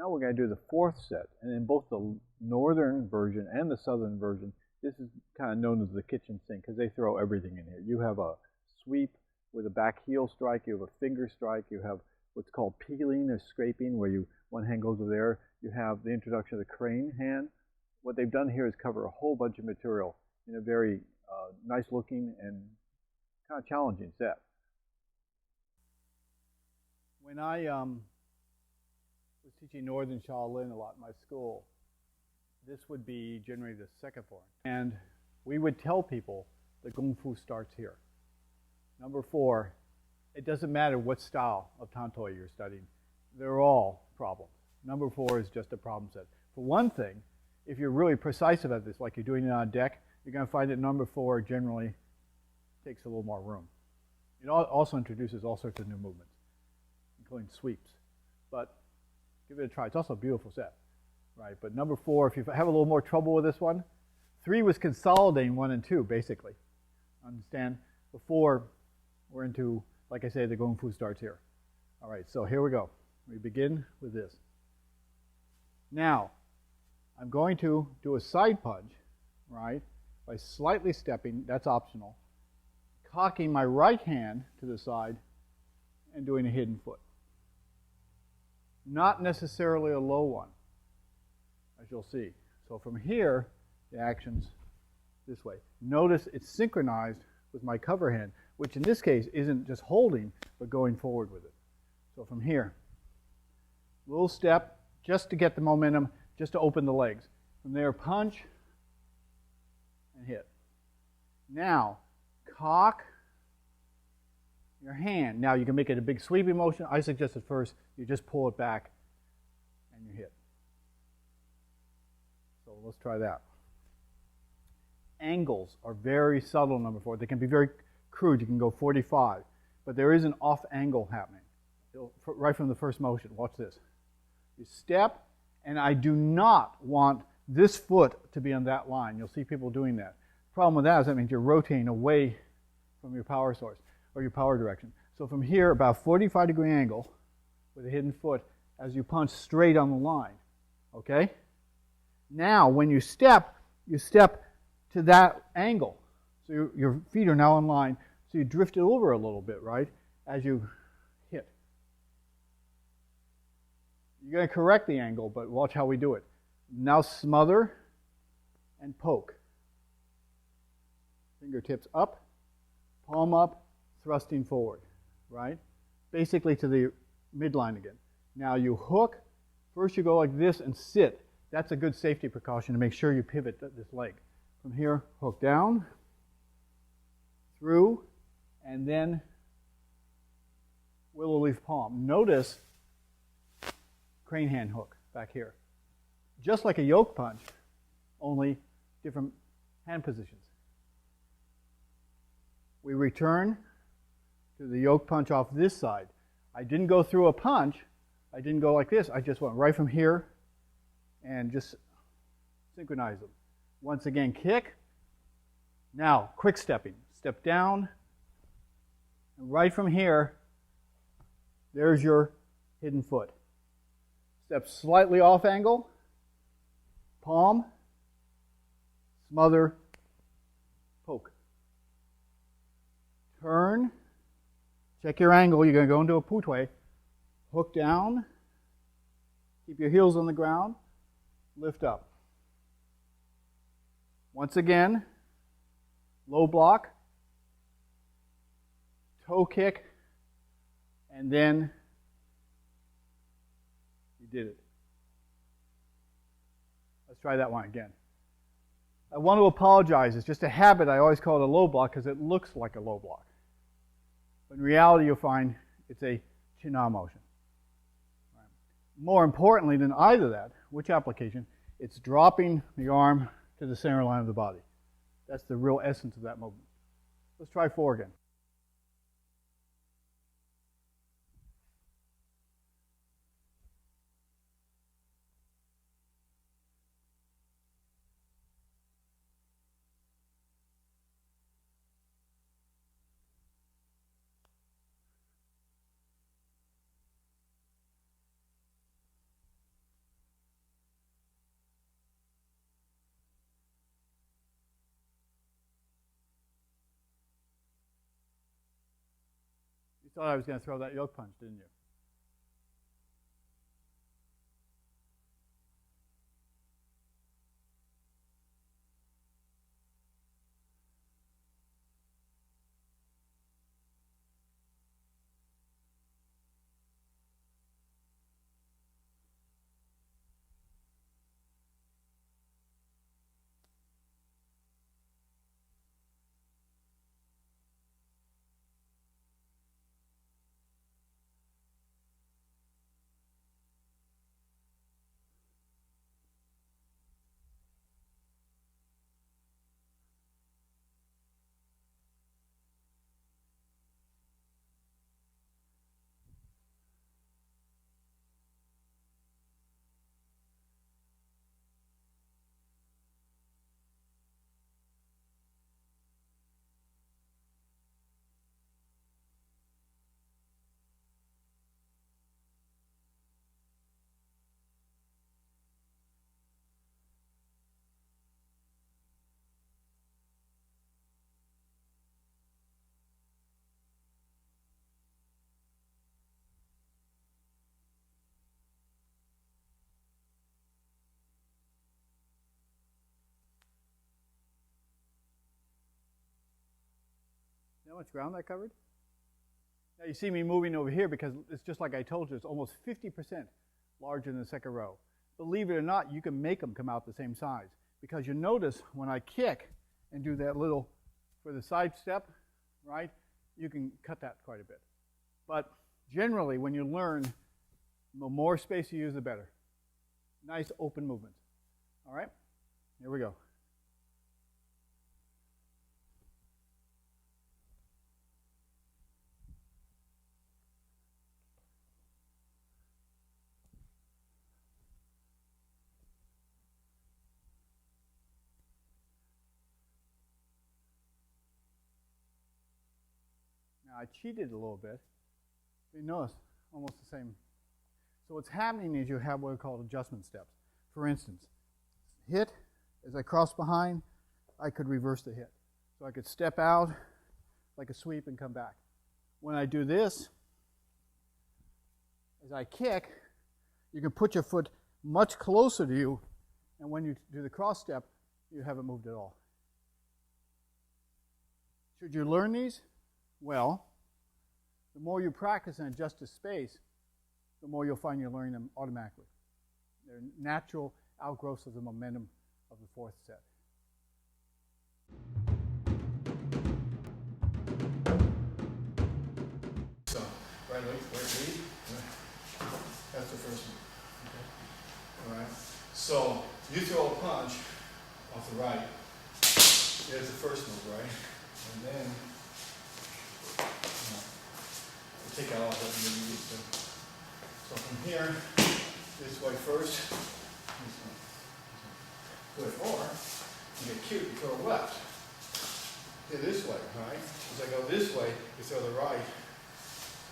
Now we're going to do the fourth set. And in both the northern version and the southern version, this is kind of known as the kitchen sink because they throw everything in here. You have a sweep with a back heel strike. You have a finger strike. You have what's called peeling or scraping, where one hand goes over there. You have the introduction of the crane hand. What they've done here is cover a whole bunch of material in a very nice looking and kind of challenging set. When I was teaching Northern Shaolin a lot in my school, this would be generally the second form. And we would tell people the Kung Fu starts here. Number 4, it doesn't matter what style of Tan Tui you're studying. They're all problems. Number 4 is just a problem set. For one thing, if you're really precise about this, like you're doing it on deck, you're going to find that number 4 generally takes a little more room. It also introduces all sorts of new movements, including sweeps. But give it a try. It's also a beautiful set, right? But number 4, if you have a little more trouble with this one, 3 was consolidating 1 and 2, basically. Understand? Before we're into, like I say, the Kung Fu starts here. All right, so here we go. We begin with this. Now, I'm going to do a side punch, right, by slightly stepping, that's optional, cocking my right hand to the side and doing a hidden foot. Not necessarily a low one, as you'll see. So from here, the action's this way. Notice it's synchronized with my cover hand, which in this case isn't just holding, but going forward with it. So from here, little step, just to get the momentum, just to open the legs. From there, punch and hit. Now, cock your hand. Now you can make it a big sweeping motion. I suggest at first you just pull it back and you hit. So let's try that. Angles are very subtle, number 4. They can be very crude. You can go 45. But there is an off angle happening. Right from the first motion. Watch this. You step, and I do not want this foot to be on that line. You'll see people doing that. Problem with that is that means you're rotating away from your power source or your power direction. So from here, about 45-degree angle with a hidden foot as you punch straight on the line. Okay? Now, when you step to that angle. So your feet are now in line. So you drift it over a little bit, right, as you hit. You're going to correct the angle, but watch how we do it. Now smother and poke. Fingertips up, palm up, thrusting forward, right? Basically to the midline again. Now you hook. First you go like this and sit. That's a good safety precaution to make sure you pivot this leg. From here, hook down, through, and then Willow Leaf Palm. Notice crane hand hook back here. Just like a yoke punch, only different hand positions. We return to the yoke punch off this side. I didn't go through a punch. I didn't go like this. I just went right from here and just synchronize them. Once again, kick. Now, quick stepping. Step down. And right from here, there's your hidden foot. Step slightly off angle. Palm. Smother. Poke. Turn. Check your angle. You're going to go into a Pu Tui. Hook down. Keep your heels on the ground. Lift up. Once again, low block, toe kick, and then you did it. Let's try that one again. I want to apologize. It's just a habit. I always call it a low block because it looks like a low block. But in reality, you'll find it's a chin-na motion. More importantly than either that, which application, it's dropping the arm to the center line of the body. That's the real essence of that movement. Let's try 4 again. thought I was going to throw that yoke punch, didn't you? You know how much ground I covered? Now you see me moving over here because it's just like I told you, it's almost 50% larger than the second row. Believe it or not, you can make them come out the same size because you notice when I kick and do that little, for the side step, right, you can cut that quite a bit. But generally, when you learn, the more space you use, the better. Nice open movement. All right, here we go. Now I cheated a little bit. You notice almost the same. So what's happening is you have what are called adjustment steps. For instance, hit, as I cross behind, I could reverse the hit. So I could step out like a sweep and come back. When I do this, as I kick, you can put your foot much closer to you, and when you do the cross step, you haven't moved at all. Should you learn these? Well, the more you practice and adjust to space, the more you'll find you're learning them automatically. They're natural outgrowths of the momentum of the fourth set. So, right leg, lead. That's the first one. Okay. All right. So, you throw a punch off the right. There's the first move, right? And then take out all that you need to. So from here, this way first, this one. Good. Or you get cute, you throw left. Okay, this way, right? As I go this way, you throw the right.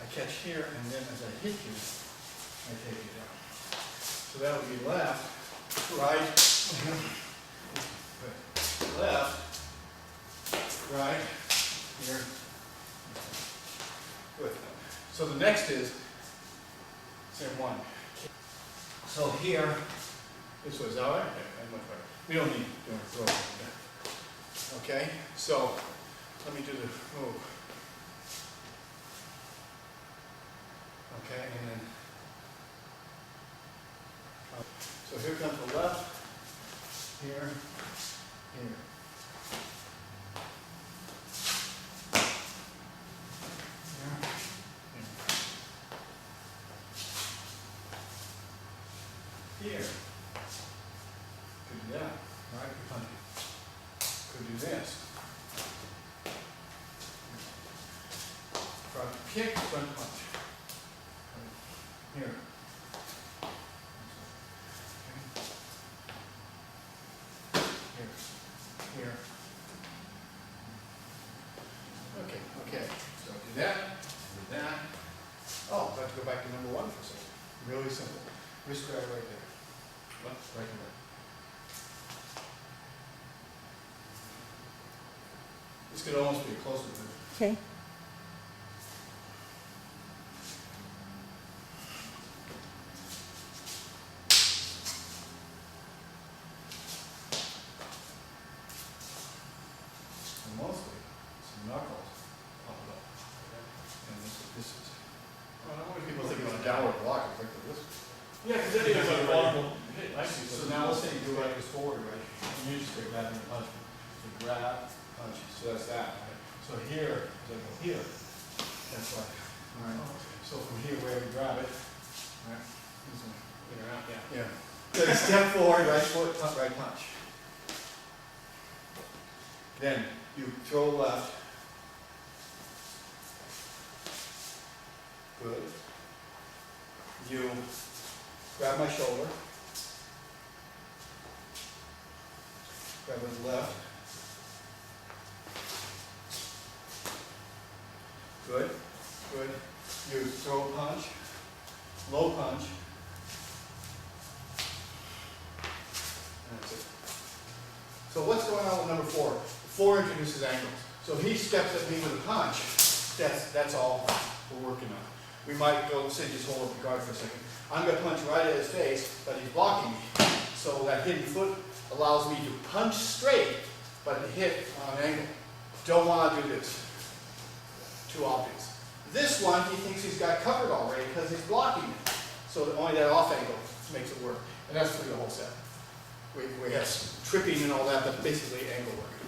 I catch here, and then as I hit you, I take you down. So that would be left, right, left, right, here. Good. So the next is same one. So here, this was all right. Okay, much better. We don't need to throw it. Okay. So let me do the move. Okay, and then so here comes the left. Here, here. Here. Could do that, right? Could do this. Front kick, front punch. Here. Here. Okay. So do that, do that. Oh, I have to go back to number one for a second. Really simple. Wrist grab right there. Left, right, and right. This could almost be closer to it. Okay. here, as I go here. That's why. All right. So from here, wherever you grab it, all right. This one. Yeah. So you step forward, right foot, right punch. Then you throw left. Good. You grab my shoulder. Grab his left. Good. Good. You throw a punch. Low punch. That's it. So what's going on with number 4? 4 introduces angles. So he steps at me with a punch. That's all we're working on. We might go, say, just hold up the guard for a second. I'm going to punch right at his face, but he's blocking me. So that hidden foot allows me to punch straight, but hit on an angle. Don't want to do this. Too obvious. This one, he thinks he's got covered already because he's blocking it. So only that off angle makes it work. And that's through the whole set. We have tripping and all that, but basically angle work.